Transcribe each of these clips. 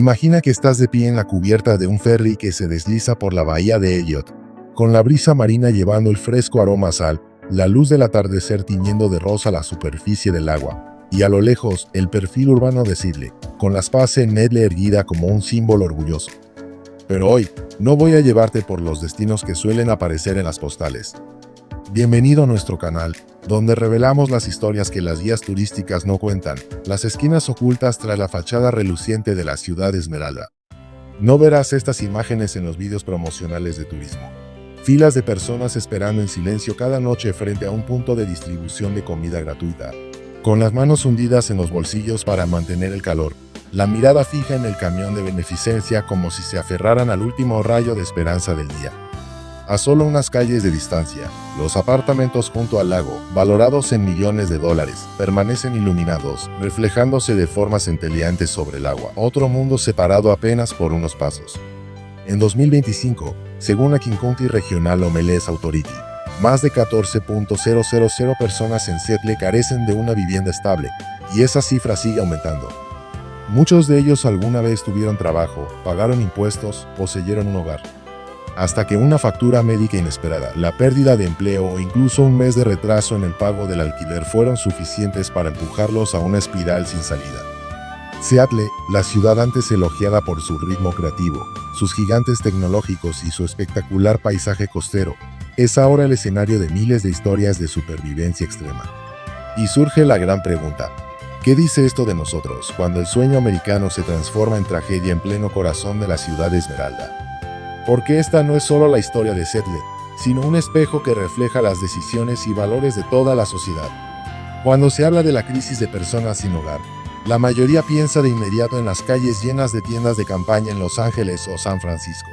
Imagina que estás de pie en la cubierta de un ferry que se desliza por la bahía de Elliot, con la brisa marina llevando el fresco aroma a sal, la luz del atardecer tiñendo de rosa la superficie del agua, y a lo lejos el perfil urbano de Sidley, con la Space Nedle erguida como un símbolo orgulloso. Pero hoy, no voy a llevarte por los destinos que suelen aparecer en las postales. Bienvenido a nuestro canal, donde revelamos las historias que las guías turísticas no cuentan, las esquinas ocultas tras la fachada reluciente de la ciudad Esmeralda. No verás estas imágenes en los vídeos promocionales de turismo. Filas de personas esperando en silencio cada noche frente a un punto de distribución de comida gratuita, con las manos hundidas en los bolsillos para mantener el calor, la mirada fija en el camión de beneficencia como si se aferraran al último rayo de esperanza del día. A solo unas calles de distancia, los apartamentos junto al lago, valorados en millones de dólares, permanecen iluminados, reflejándose de forma centelleante sobre el agua, otro mundo separado apenas por unos pasos. En 2025, según la King County Regional Homeless Authority, más de 14.000 personas en Seattle carecen de una vivienda estable, y esa cifra sigue aumentando. Muchos de ellos alguna vez tuvieron trabajo, pagaron impuestos, poseyeron un hogar. Hasta que una factura médica inesperada, la pérdida de empleo o incluso un mes de retraso en el pago del alquiler fueron suficientes para empujarlos a una espiral sin salida. Seattle, la ciudad antes elogiada por su ritmo creativo, sus gigantes tecnológicos y su espectacular paisaje costero, es ahora el escenario de miles de historias de supervivencia extrema. Y surge la gran pregunta: ¿qué dice esto de nosotros cuando el sueño americano se transforma en tragedia en pleno corazón de la ciudad Esmeralda? Porque esta no es solo la historia de Seattle, sino un espejo que refleja las decisiones y valores de toda la sociedad. Cuando se habla de la crisis de personas sin hogar, la mayoría piensa de inmediato en las calles llenas de tiendas de campaña en Los Ángeles o San Francisco.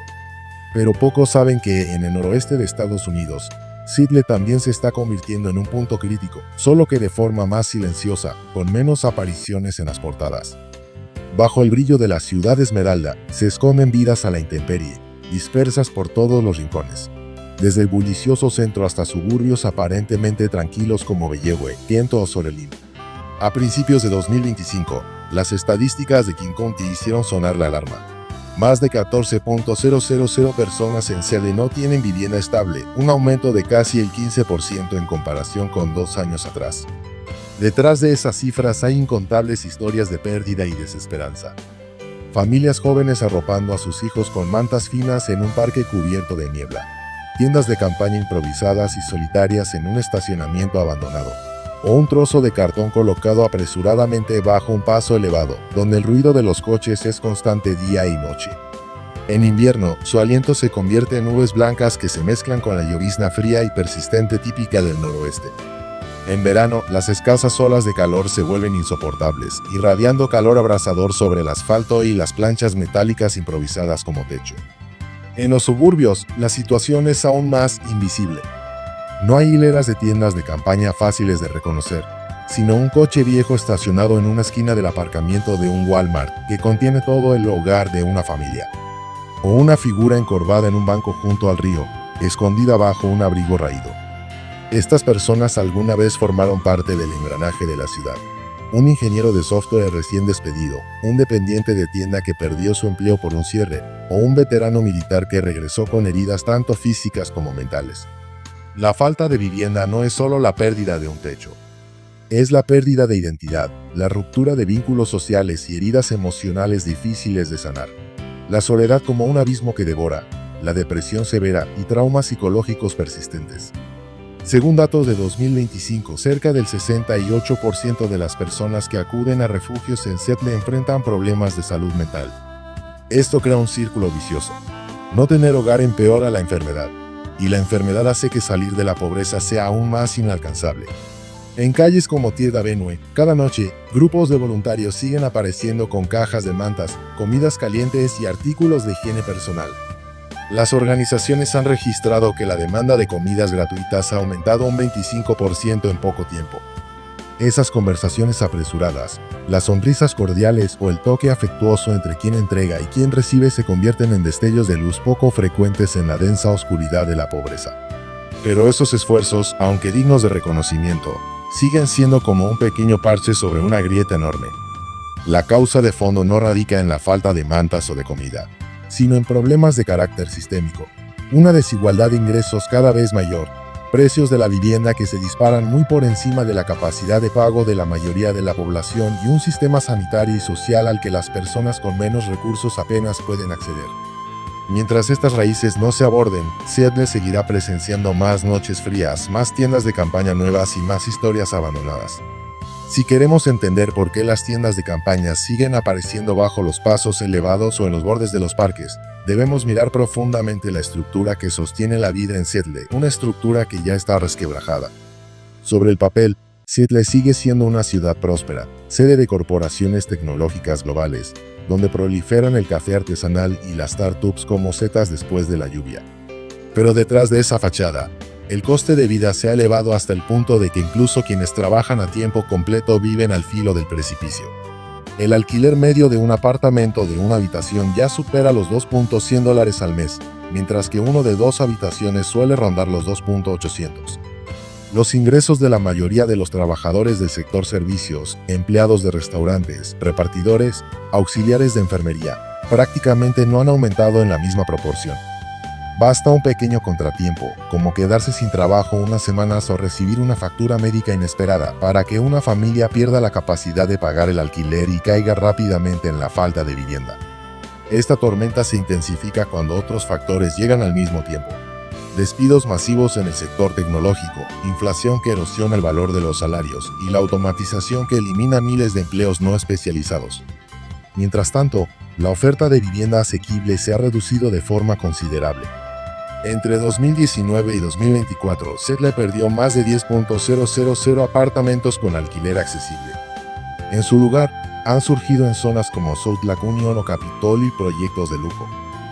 Pero pocos saben que en el noroeste de Estados Unidos, Seattle también se está convirtiendo en un punto crítico, solo que de forma más silenciosa, con menos apariciones en las portadas. Bajo el brillo de la ciudad Esmeralda, se esconden vidas a la intemperie, dispersas por todos los rincones, desde el bullicioso centro hasta suburbios aparentemente tranquilos como Bellevue, Tiento o Sorelín. A principios de 2025, las estadísticas de King County hicieron sonar la alarma. Más de 14.000 personas en Seattle no tienen vivienda estable, un aumento de casi el 15% en comparación con 2 años atrás. Detrás de esas cifras hay incontables historias de pérdida y desesperanza. Familias jóvenes arropando a sus hijos con mantas finas en un parque cubierto de niebla. Tiendas de campaña improvisadas y solitarias en un estacionamiento abandonado. O un trozo de cartón colocado apresuradamente bajo un paso elevado, donde el ruido de los coches es constante día y noche. En invierno, su aliento se convierte en nubes blancas que se mezclan con la llovizna fría y persistente típica del noroeste. En verano, las escasas olas de calor se vuelven insoportables, irradiando calor abrasador sobre el asfalto y las planchas metálicas improvisadas como techo. En los suburbios, la situación es aún más invisible. No hay hileras de tiendas de campaña fáciles de reconocer, sino un coche viejo estacionado en una esquina del aparcamiento de un Walmart que contiene todo el hogar de una familia. O una figura encorvada en un banco junto al río, escondida bajo un abrigo raído. Estas personas alguna vez formaron parte del engranaje de la ciudad. Un ingeniero de software recién despedido, un dependiente de tienda que perdió su empleo por un cierre, o un veterano militar que regresó con heridas tanto físicas como mentales. La falta de vivienda no es solo la pérdida de un techo. Es la pérdida de identidad, la ruptura de vínculos sociales y heridas emocionales difíciles de sanar. La soledad como un abismo que devora, la depresión severa y traumas psicológicos persistentes. Según datos de 2025, cerca del 68% de las personas que acuden a refugios en Seattle enfrentan problemas de salud mental. Esto crea un círculo vicioso. No tener hogar empeora la enfermedad, y la enfermedad hace que salir de la pobreza sea aún más inalcanzable. En calles como Third Avenue, cada noche, grupos de voluntarios siguen apareciendo con cajas de mantas, comidas calientes y artículos de higiene personal. Las organizaciones han registrado que la demanda de comidas gratuitas ha aumentado un 25% en poco tiempo. Esas conversaciones apresuradas, las sonrisas cordiales o el toque afectuoso entre quien entrega y quien recibe se convierten en destellos de luz poco frecuentes en la densa oscuridad de la pobreza. Pero esos esfuerzos, aunque dignos de reconocimiento, siguen siendo como un pequeño parche sobre una grieta enorme. La causa de fondo no radica en la falta de mantas o de comida, sino en problemas de carácter sistémico. Una desigualdad de ingresos cada vez mayor, precios de la vivienda que se disparan muy por encima de la capacidad de pago de la mayoría de la población y un sistema sanitario y social al que las personas con menos recursos apenas pueden acceder. Mientras estas raíces no se aborden, Seattle seguirá presenciando más noches frías, más tiendas de campaña nuevas y más historias abandonadas. Si queremos entender por qué las tiendas de campaña siguen apareciendo bajo los pasos elevados o en los bordes de los parques, debemos mirar profundamente la estructura que sostiene la vida en Seattle, una estructura que ya está resquebrajada. Sobre el papel, Seattle sigue siendo una ciudad próspera, sede de corporaciones tecnológicas globales, donde proliferan el café artesanal y las startups como setas después de la lluvia. Pero detrás de esa fachada, el coste de vida se ha elevado hasta el punto de que incluso quienes trabajan a tiempo completo viven al filo del precipicio. El alquiler medio de un apartamento de una habitación ya supera los $2.100 al mes, mientras que uno de 2 habitaciones suele rondar los $2.800. Los ingresos de la mayoría de los trabajadores del sector servicios, empleados de restaurantes, repartidores, auxiliares de enfermería, prácticamente no han aumentado en la misma proporción. Basta un pequeño contratiempo, como quedarse sin trabajo unas semanas o recibir una factura médica inesperada, para que una familia pierda la capacidad de pagar el alquiler y caiga rápidamente en la falta de vivienda. Esta tormenta se intensifica cuando otros factores llegan al mismo tiempo. Despidos masivos en el sector tecnológico, inflación que erosiona el valor de los salarios y la automatización que elimina miles de empleos no especializados. Mientras tanto, la oferta de vivienda asequible se ha reducido de forma considerable. Entre 2019 y 2024, Seattle perdió más de 10.000 apartamentos con alquiler accesible. En su lugar, han surgido en zonas como South Lake Union o Capitol proyectos de lujo.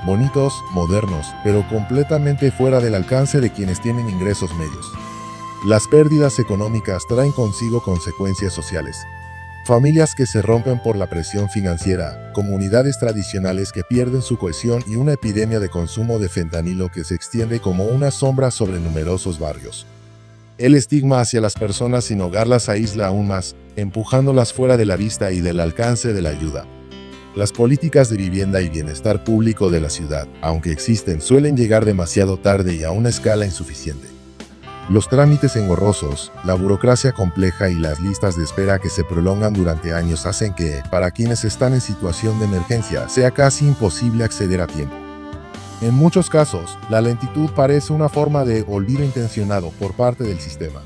Bonitos, modernos, pero completamente fuera del alcance de quienes tienen ingresos medios. Las pérdidas económicas traen consigo consecuencias sociales. Familias que se rompen por la presión financiera, comunidades tradicionales que pierden su cohesión y una epidemia de consumo de fentanilo que se extiende como una sombra sobre numerosos barrios. El estigma hacia las personas sin hogar las aísla aún más, empujándolas fuera de la vista y del alcance de la ayuda. Las políticas de vivienda y bienestar público de la ciudad, aunque existen, suelen llegar demasiado tarde y a una escala insuficiente. Los trámites engorrosos, la burocracia compleja y las listas de espera que se prolongan durante años hacen que, para quienes están en situación de emergencia, sea casi imposible acceder a tiempo. En muchos casos, la lentitud parece una forma de olvido intencionado por parte del sistema.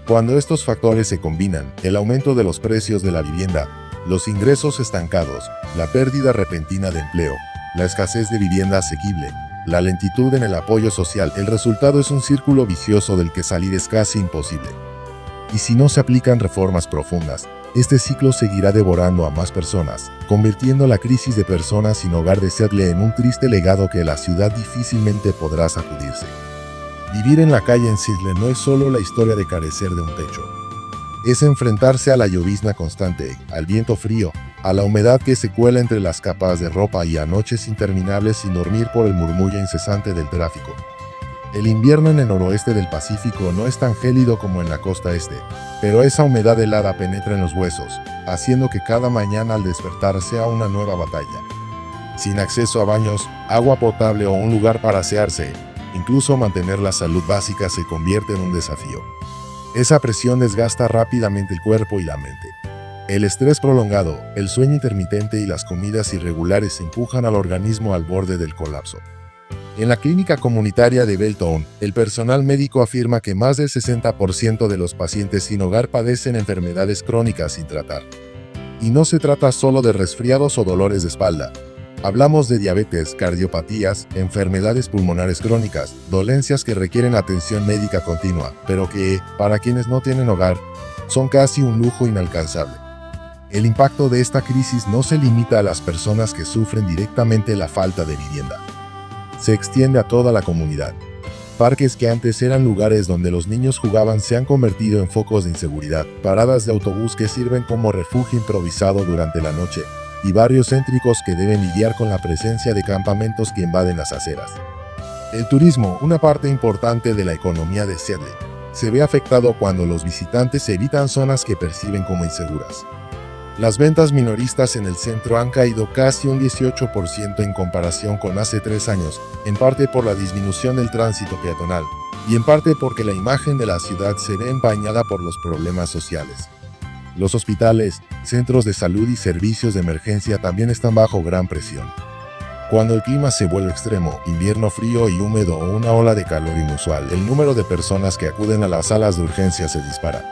Cuando estos factores se combinan, el aumento de los precios de la vivienda, los ingresos estancados, la pérdida repentina de empleo, la escasez de vivienda asequible, la lentitud en el apoyo social, el resultado es un círculo vicioso del que salir es casi imposible. Y si no se aplican reformas profundas, este ciclo seguirá devorando a más personas, convirtiendo la crisis de personas sin hogar de Seattle en un triste legado que la ciudad difícilmente podrá sacudirse. Vivir en la calle en Seattle no es solo la historia de carecer de un techo. Es enfrentarse a la llovizna constante, al viento frío, a la humedad que se cuela entre las capas de ropa y a noches interminables sin dormir por el murmullo incesante del tráfico. El invierno en el noroeste del Pacífico no es tan gélido como en la costa este, pero esa humedad helada penetra en los huesos, haciendo que cada mañana al despertar sea una nueva batalla. Sin acceso a baños, agua potable o un lugar para asearse, incluso mantener la salud básica se convierte en un desafío. Esa presión desgasta rápidamente el cuerpo y la mente. El estrés prolongado, el sueño intermitente y las comidas irregulares empujan al organismo al borde del colapso. En la clínica comunitaria de Belton, el personal médico afirma que más del 60% de los pacientes sin hogar padecen enfermedades crónicas sin tratar. Y no se trata solo de resfriados o dolores de espalda. Hablamos de diabetes, cardiopatías, enfermedades pulmonares crónicas, dolencias que requieren atención médica continua, pero que, para quienes no tienen hogar, son casi un lujo inalcanzable. El impacto de esta crisis no se limita a las personas que sufren directamente la falta de vivienda. Se extiende a toda la comunidad. Parques que antes eran lugares donde los niños jugaban se han convertido en focos de inseguridad, paradas de autobús que sirven como refugio improvisado durante la noche, y barrios céntricos que deben lidiar con la presencia de campamentos que invaden las aceras. El turismo, una parte importante de la economía de Seattle, se ve afectado cuando los visitantes evitan zonas que perciben como inseguras. Las ventas minoristas en el centro han caído casi un 18% en comparación con hace 3 años, en parte por la disminución del tránsito peatonal, y en parte porque la imagen de la ciudad se ve empañada por los problemas sociales. Los hospitales, centros de salud y servicios de emergencia también están bajo gran presión. Cuando el clima se vuelve extremo, invierno frío y húmedo o una ola de calor inusual, el número de personas que acuden a las salas de urgencia se dispara.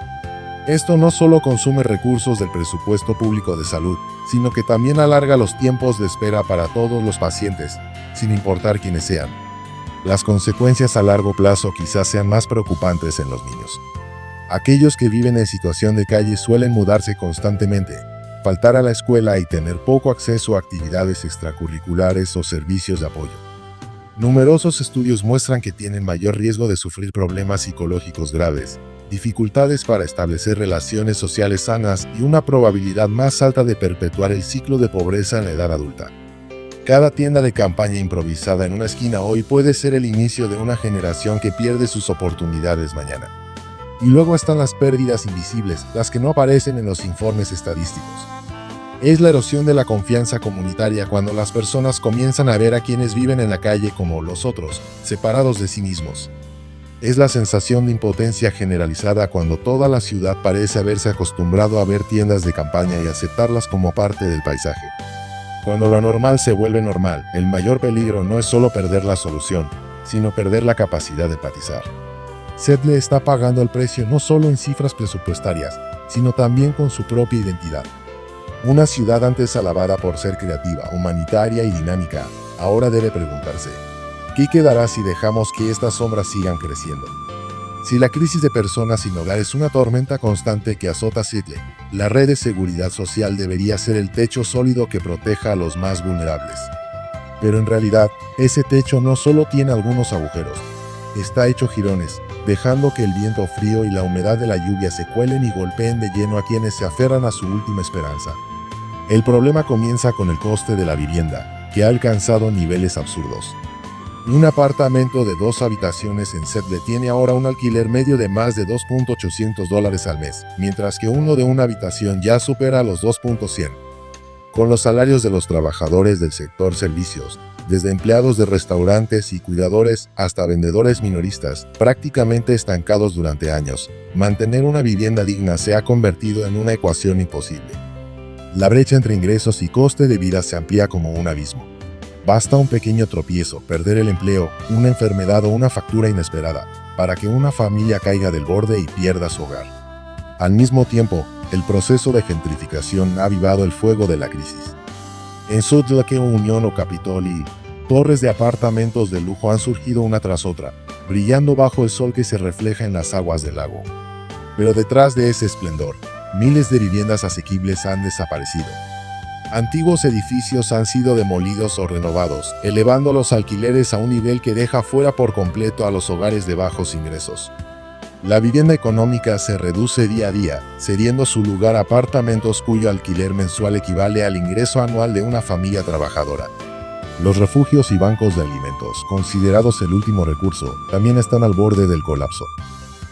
Esto no solo consume recursos del presupuesto público de salud, sino que también alarga los tiempos de espera para todos los pacientes, sin importar quiénes sean. Las consecuencias a largo plazo quizás sean más preocupantes en los niños. Aquellos que viven en situación de calle suelen mudarse constantemente, faltar a la escuela y tener poco acceso a actividades extracurriculares o servicios de apoyo. Numerosos estudios muestran que tienen mayor riesgo de sufrir problemas psicológicos graves, dificultades para establecer relaciones sociales sanas y una probabilidad más alta de perpetuar el ciclo de pobreza en la edad adulta. Cada tienda de campaña improvisada en una esquina hoy puede ser el inicio de una generación que pierde sus oportunidades mañana. Y luego están las pérdidas invisibles, las que no aparecen en los informes estadísticos. Es la erosión de la confianza comunitaria cuando las personas comienzan a ver a quienes viven en la calle como los otros, separados de sí mismos. Es la sensación de impotencia generalizada cuando toda la ciudad parece haberse acostumbrado a ver tiendas de campaña y aceptarlas como parte del paisaje. Cuando lo normal se vuelve normal, el mayor peligro no es solo perder la solución, sino perder la capacidad de empatizar. Seattle está pagando el precio no solo en cifras presupuestarias, sino también con su propia identidad. Una ciudad antes alabada por ser creativa, humanitaria y dinámica, ahora debe preguntarse: ¿qué quedará si dejamos que estas sombras sigan creciendo? Si la crisis de personas sin hogar es una tormenta constante que azota Seattle, la red de seguridad social debería ser el techo sólido que proteja a los más vulnerables. Pero en realidad, ese techo no solo tiene algunos agujeros, está hecho jirones, dejando que el viento frío y la humedad de la lluvia se cuelen y golpeen de lleno a quienes se aferran a su última esperanza. El problema comienza con el coste de la vivienda, que ha alcanzado niveles absurdos. Un apartamento de 2 habitaciones en Seattle tiene ahora un alquiler medio de más de $2.800 al mes, mientras que uno de una habitación ya supera los $2.100. Con los salarios de los trabajadores del sector servicios, desde empleados de restaurantes y cuidadores hasta vendedores minoristas, prácticamente estancados durante años, mantener una vivienda digna se ha convertido en una ecuación imposible. La brecha entre ingresos y coste de vida se amplía como un abismo. Basta un pequeño tropiezo, perder el empleo, una enfermedad o una factura inesperada, para que una familia caiga del borde y pierda su hogar. Al mismo tiempo, el proceso de gentrificación ha avivado el fuego de la crisis. En South Lake Union o Capitol, torres de apartamentos de lujo han surgido una tras otra, brillando bajo el sol que se refleja en las aguas del lago. Pero detrás de ese esplendor, miles de viviendas asequibles han desaparecido. Antiguos edificios han sido demolidos o renovados, elevando los alquileres a un nivel que deja fuera por completo a los hogares de bajos ingresos. La vivienda económica se reduce día a día, cediendo su lugar a apartamentos cuyo alquiler mensual equivale al ingreso anual de una familia trabajadora. Los refugios y bancos de alimentos, considerados el último recurso, también están al borde del colapso.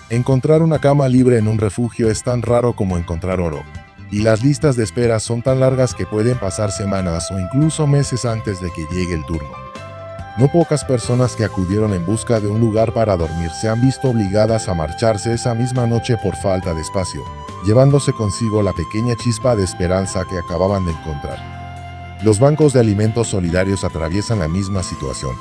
Encontrar una cama libre en un refugio es tan raro como encontrar oro, y las listas de espera son tan largas que pueden pasar semanas o incluso meses antes de que llegue el turno. No pocas personas que acudieron en busca de un lugar para dormir se han visto obligadas a marcharse esa misma noche por falta de espacio, llevándose consigo la pequeña chispa de esperanza que acababan de encontrar. Los bancos de alimentos solidarios atraviesan la misma situación.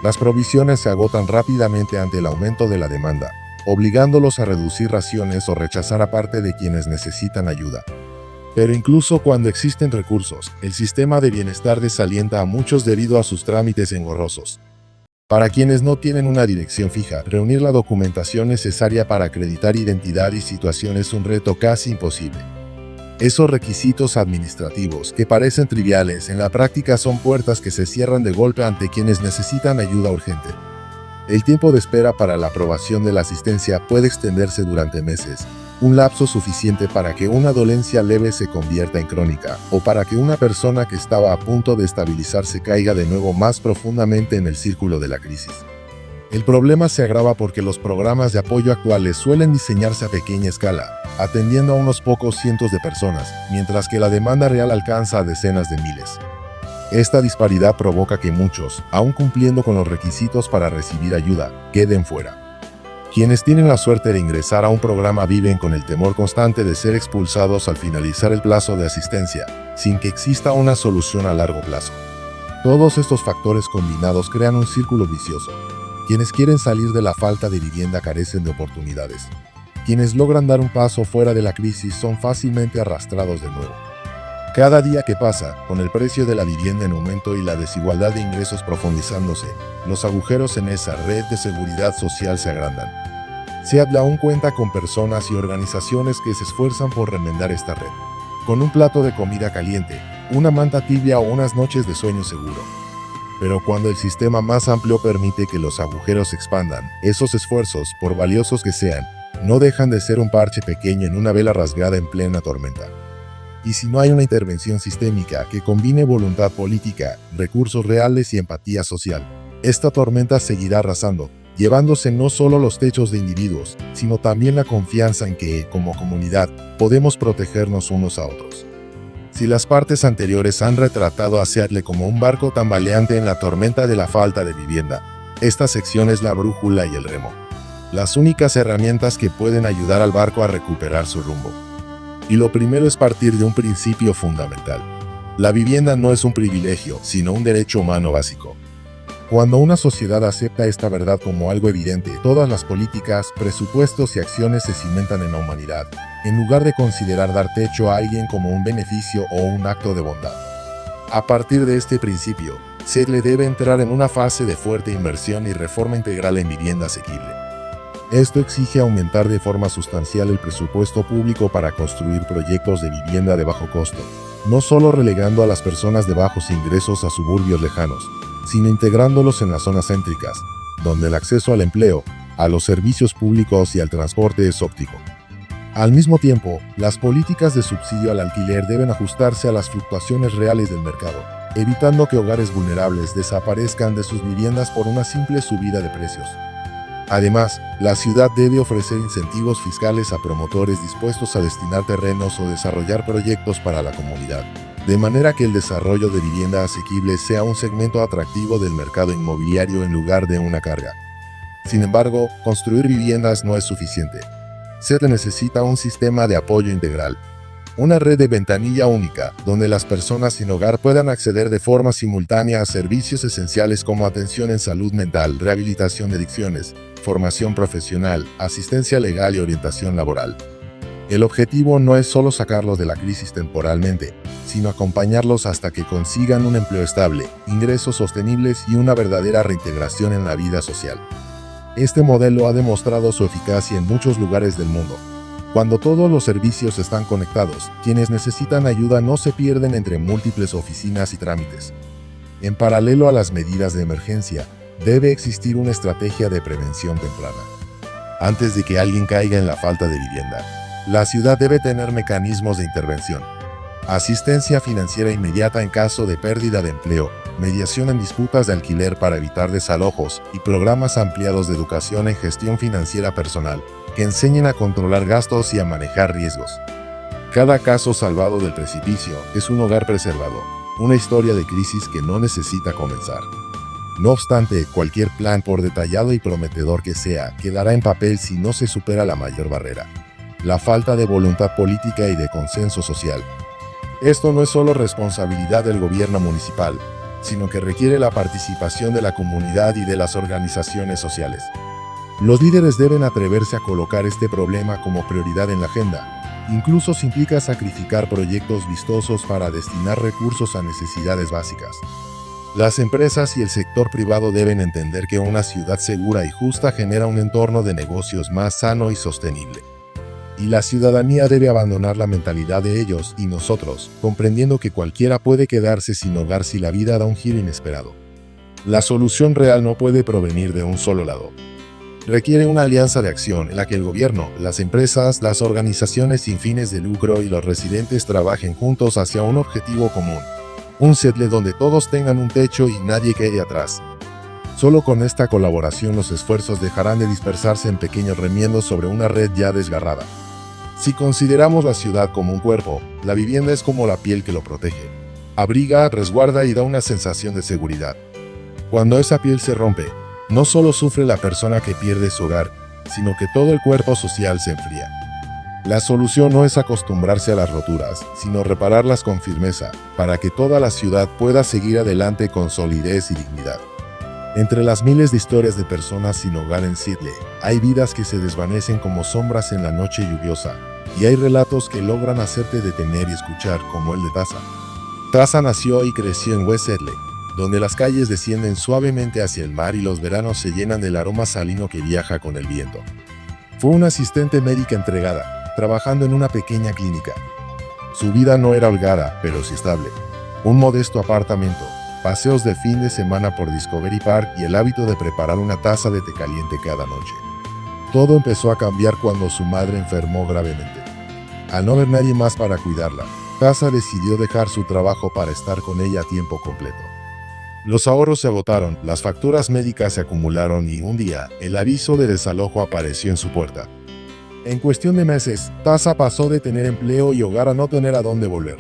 Las provisiones se agotan rápidamente ante el aumento de la demanda, obligándolos a reducir raciones o rechazar a parte de quienes necesitan ayuda. Pero incluso cuando existen recursos, el sistema de bienestar desalienta a muchos debido a sus trámites engorrosos. Para quienes no tienen una dirección fija, reunir la documentación necesaria para acreditar identidad y situación es un reto casi imposible. Esos requisitos administrativos, que parecen triviales, en la práctica son puertas que se cierran de golpe ante quienes necesitan ayuda urgente. El tiempo de espera para la aprobación de la asistencia puede extenderse durante meses, un lapso suficiente para que una dolencia leve se convierta en crónica, o para que una persona que estaba a punto de estabilizarse caiga de nuevo más profundamente en el círculo de la crisis. El problema se agrava porque los programas de apoyo actuales suelen diseñarse a pequeña escala, atendiendo a unos pocos cientos de personas, mientras que la demanda real alcanza a decenas de miles. Esta disparidad provoca que muchos, aun cumpliendo con los requisitos para recibir ayuda, queden fuera. Quienes tienen la suerte de ingresar a un programa viven con el temor constante de ser expulsados al finalizar el plazo de asistencia, sin que exista una solución a largo plazo. Todos estos factores combinados crean un círculo vicioso. Quienes quieren salir de la falta de vivienda carecen de oportunidades. Quienes logran dar un paso fuera de la crisis son fácilmente arrastrados de nuevo. Cada día que pasa, con el precio de la vivienda en aumento y la desigualdad de ingresos profundizándose, los agujeros en esa red de seguridad social se agrandan. SEATL aún cuenta con personas y organizaciones que se esfuerzan por remendar esta red, con un plato de comida caliente, una manta tibia o unas noches de sueño seguro. Pero cuando el sistema más amplio permite que los agujeros se expandan, esos esfuerzos, por valiosos que sean, no dejan de ser un parche pequeño en una vela rasgada en plena tormenta. Y si no hay una intervención sistémica que combine voluntad política, recursos reales y empatía social, esta tormenta seguirá arrasando, llevándose no solo los techos de individuos, sino también la confianza en que, como comunidad, podemos protegernos unos a otros. Si las partes anteriores han retratado a SEATL como un barco tambaleante en la tormenta de la falta de vivienda, esta sección es la brújula y el remo. Las únicas herramientas que pueden ayudar al barco a recuperar su rumbo. Y lo primero es partir de un principio fundamental. La vivienda no es un privilegio, sino un derecho humano básico. Cuando una sociedad acepta esta verdad como algo evidente, todas las políticas, presupuestos y acciones se cimentan en la humanidad, en lugar de considerar dar techo a alguien como un beneficio o un acto de bondad. A partir de este principio, SEATL debe entrar en una fase de fuerte inversión y reforma integral en vivienda asequible. Esto exige aumentar de forma sustancial el presupuesto público para construir proyectos de vivienda de bajo costo, no solo relegando a las personas de bajos ingresos a suburbios lejanos, sino integrándolos en las zonas céntricas, donde el acceso al empleo, a los servicios públicos y al transporte es óptimo. Al mismo tiempo, las políticas de subsidio al alquiler deben ajustarse a las fluctuaciones reales del mercado, evitando que hogares vulnerables desaparezcan de sus viviendas por una simple subida de precios. Además, la ciudad debe ofrecer incentivos fiscales a promotores dispuestos a destinar terrenos o desarrollar proyectos para la comunidad, de manera que el desarrollo de vivienda asequible sea un segmento atractivo del mercado inmobiliario en lugar de una carga. Sin embargo, construir viviendas no es suficiente. SEATL necesita un sistema de apoyo integral. Una red de ventanilla única, donde las personas sin hogar puedan acceder de forma simultánea a servicios esenciales como atención en salud mental, rehabilitación de adicciones, formación profesional, asistencia legal y orientación laboral. El objetivo no es solo sacarlos de la crisis temporalmente, sino acompañarlos hasta que consigan un empleo estable, ingresos sostenibles y una verdadera reintegración en la vida social. Este modelo ha demostrado su eficacia en muchos lugares del mundo. Cuando todos los servicios están conectados, quienes necesitan ayuda no se pierden entre múltiples oficinas y trámites. En paralelo a las medidas de emergencia, debe existir una estrategia de prevención temprana. Antes de que alguien caiga en la falta de vivienda, la ciudad debe tener mecanismos de intervención. Asistencia financiera inmediata en caso de pérdida de empleo, mediación en disputas de alquiler para evitar desalojos y programas ampliados de educación en gestión financiera personal, que enseñen a controlar gastos y a manejar riesgos. Cada caso salvado del precipicio es un hogar preservado, una historia de crisis que no necesita comenzar. No obstante, cualquier plan, por detallado y prometedor que sea, quedará en papel si no se supera la mayor barrera: la falta de voluntad política y de consenso social. Esto no es solo responsabilidad del gobierno municipal, sino que requiere la participación de la comunidad y de las organizaciones sociales. Los líderes deben atreverse a colocar este problema como prioridad en la agenda, incluso si implica sacrificar proyectos vistosos para destinar recursos a necesidades básicas. Las empresas y el sector privado deben entender que una ciudad segura y justa genera un entorno de negocios más sano y sostenible. Y la ciudadanía debe abandonar la mentalidad de ellos y nosotros, comprendiendo que cualquiera puede quedarse sin hogar si la vida da un giro inesperado. La solución real no puede provenir de un solo lado. Requiere una alianza de acción en la que el gobierno, las empresas, las organizaciones sin fines de lucro y los residentes trabajen juntos hacia un objetivo común. Un SEATL donde todos tengan un techo y nadie quede atrás. Solo con esta colaboración los esfuerzos dejarán de dispersarse en pequeños remiendos sobre una red ya desgarrada. Si consideramos la ciudad como un cuerpo, la vivienda es como la piel que lo protege. Abriga, resguarda y da una sensación de seguridad. Cuando esa piel se rompe, no solo sufre la persona que pierde su hogar, sino que todo el cuerpo social se enfría. La solución no es acostumbrarse a las roturas, sino repararlas con firmeza, para que toda la ciudad pueda seguir adelante con solidez y dignidad. Entre las miles de historias de personas sin hogar en Sydney, hay vidas que se desvanecen como sombras en la noche lluviosa, y hay relatos que logran hacerte detener y escuchar, como el de Taza. Taza nació y creció en West Sydney, donde las calles descienden suavemente hacia el mar y los veranos se llenan del aroma salino que viaja con el viento. Fue una asistente médica entregada, trabajando en una pequeña clínica. Su vida no era holgada, pero sí estable. Un modesto apartamento, paseos de fin de semana por Discovery Park y el hábito de preparar una taza de té caliente cada noche. Todo empezó a cambiar cuando su madre enfermó gravemente. Al no haber nadie más para cuidarla, Taza decidió dejar su trabajo para estar con ella a tiempo completo. Los ahorros se agotaron, las facturas médicas se acumularon y un día, el aviso de desalojo apareció en su puerta. En cuestión de meses, Taza pasó de tener empleo y hogar a no tener a dónde volver.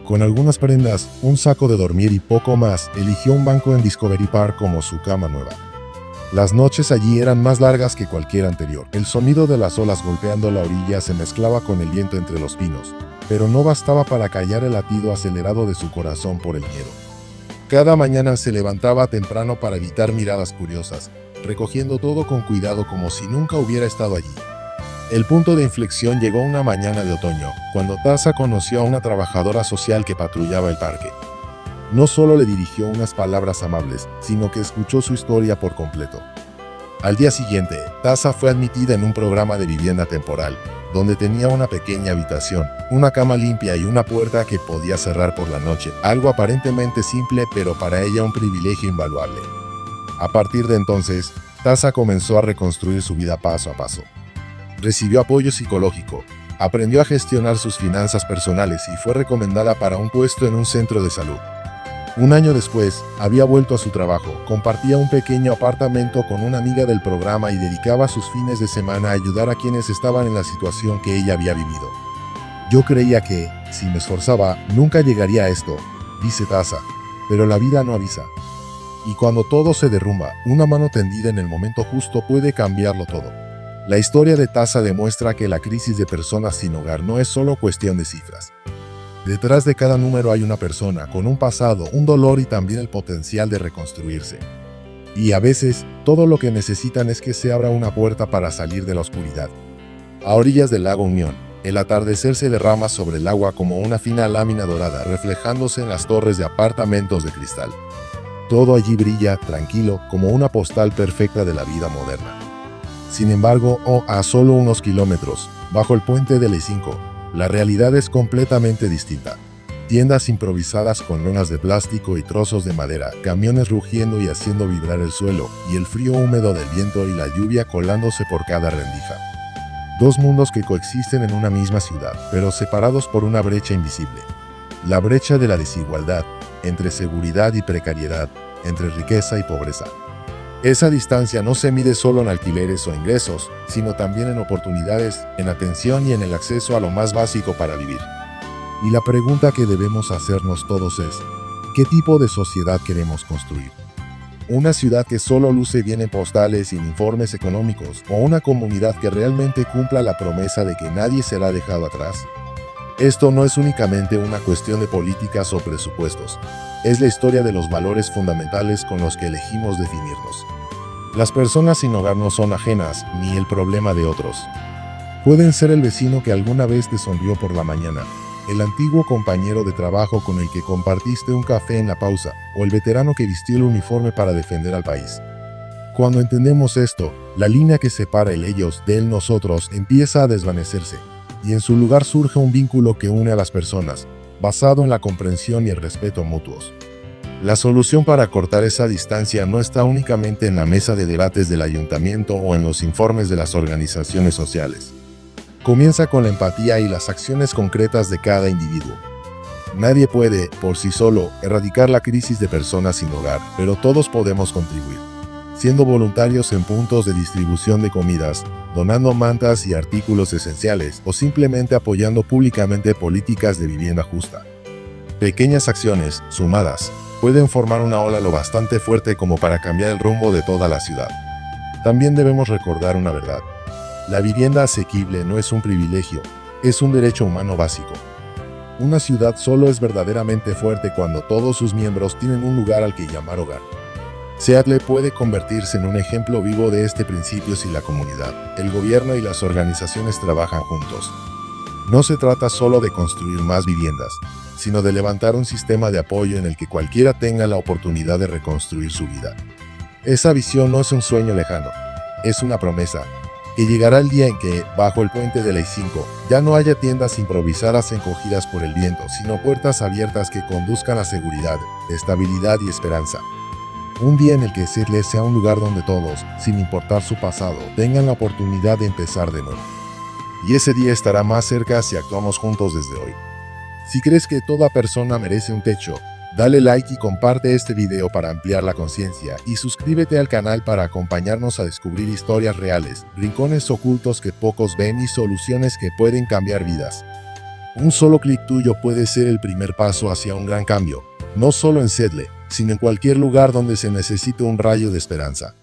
Con algunas prendas, un saco de dormir y poco más, eligió un banco en Discovery Park como su cama nueva. Las noches allí eran más largas que cualquier anterior. El sonido de las olas golpeando la orilla se mezclaba con el viento entre los pinos, pero no bastaba para callar el latido acelerado de su corazón por el miedo. Cada mañana se levantaba temprano para evitar miradas curiosas, recogiendo todo con cuidado como si nunca hubiera estado allí. El punto de inflexión llegó una mañana de otoño, cuando Taza conoció a una trabajadora social que patrullaba el parque. No solo le dirigió unas palabras amables, sino que escuchó su historia por completo. Al día siguiente, Taza fue admitida en un programa de vivienda temporal, donde tenía una pequeña habitación, una cama limpia y una puerta que podía cerrar por la noche, algo aparentemente simple pero para ella un privilegio invaluable. A partir de entonces, Taza comenzó a reconstruir su vida paso a paso. Recibió apoyo psicológico, aprendió a gestionar sus finanzas personales y fue recomendada para un puesto en un centro de salud. Un año después, había vuelto a su trabajo, compartía un pequeño apartamento con una amiga del programa y dedicaba sus fines de semana a ayudar a quienes estaban en la situación que ella había vivido. Yo creía que, si me esforzaba, nunca llegaría a esto, dice Taza, pero la vida no avisa. Y cuando todo se derrumba, una mano tendida en el momento justo puede cambiarlo todo. La historia de Taza demuestra que la crisis de personas sin hogar no es solo cuestión de cifras. Detrás de cada número hay una persona con un pasado, un dolor y también el potencial de reconstruirse. Y a veces, todo lo que necesitan es que se abra una puerta para salir de la oscuridad. A orillas del lago Unión, el atardecer se derrama sobre el agua como una fina lámina dorada, reflejándose en las torres de apartamentos de cristal. Todo allí brilla, tranquilo, como una postal perfecta de la vida moderna. Sin embargo, a solo unos kilómetros, bajo el puente del E5, la realidad es completamente distinta. Tiendas improvisadas con lonas de plástico y trozos de madera, camiones rugiendo y haciendo vibrar el suelo, y el frío húmedo del viento y la lluvia colándose por cada rendija. Dos mundos que coexisten en una misma ciudad, pero separados por una brecha invisible. La brecha de la desigualdad, entre seguridad y precariedad, entre riqueza y pobreza. Esa distancia no se mide solo en alquileres o ingresos, sino también en oportunidades, en atención y en el acceso a lo más básico para vivir. Y la pregunta que debemos hacernos todos es, ¿qué tipo de sociedad queremos construir? ¿Una ciudad que solo luce bien en postales y en informes económicos, o una comunidad que realmente cumpla la promesa de que nadie será dejado atrás? Esto no es únicamente una cuestión de políticas o presupuestos. Es la historia de los valores fundamentales con los que elegimos definirnos. Las personas sin hogar no son ajenas, ni el problema de otros. Pueden ser el vecino que alguna vez te sonrió por la mañana, el antiguo compañero de trabajo con el que compartiste un café en la pausa, o el veterano que vistió el uniforme para defender al país. Cuando entendemos esto, la línea que separa el ellos del nosotros empieza a desvanecerse, y en su lugar surge un vínculo que une a las personas, basado en la comprensión y el respeto mutuos. La solución para cortar esa distancia no está únicamente en la mesa de debates del ayuntamiento o en los informes de las organizaciones sociales. Comienza con la empatía y las acciones concretas de cada individuo. Nadie puede, por sí solo, erradicar la crisis de personas sin hogar, pero todos podemos contribuir. siendo voluntarios en puntos de distribución de comidas, donando mantas y artículos esenciales o simplemente apoyando públicamente políticas de vivienda justa. Pequeñas acciones, sumadas, pueden formar una ola lo bastante fuerte como para cambiar el rumbo de toda la ciudad. También debemos recordar una verdad. La vivienda asequible no es un privilegio, es un derecho humano básico. Una ciudad solo es verdaderamente fuerte cuando todos sus miembros tienen un lugar al que llamar hogar. Seattle puede convertirse en un ejemplo vivo de este principio si la comunidad, el gobierno y las organizaciones trabajan juntos. No se trata solo de construir más viviendas, sino de levantar un sistema de apoyo en el que cualquiera tenga la oportunidad de reconstruir su vida. Esa visión no es un sueño lejano, es una promesa, que llegará el día en que, bajo el puente de la I-5, ya no haya tiendas improvisadas encogidas por el viento, sino puertas abiertas que conduzcan a seguridad, estabilidad y esperanza. Un día en el que Seattle sea un lugar donde todos, sin importar su pasado, tengan la oportunidad de empezar de nuevo. Y ese día estará más cerca si actuamos juntos desde hoy. Si crees que toda persona merece un techo, dale like y comparte este video para ampliar la conciencia y suscríbete al canal para acompañarnos a descubrir historias reales, rincones ocultos que pocos ven y soluciones que pueden cambiar vidas. Un solo clic tuyo puede ser el primer paso hacia un gran cambio, no solo en Seattle, sino en cualquier lugar donde se necesite un rayo de esperanza.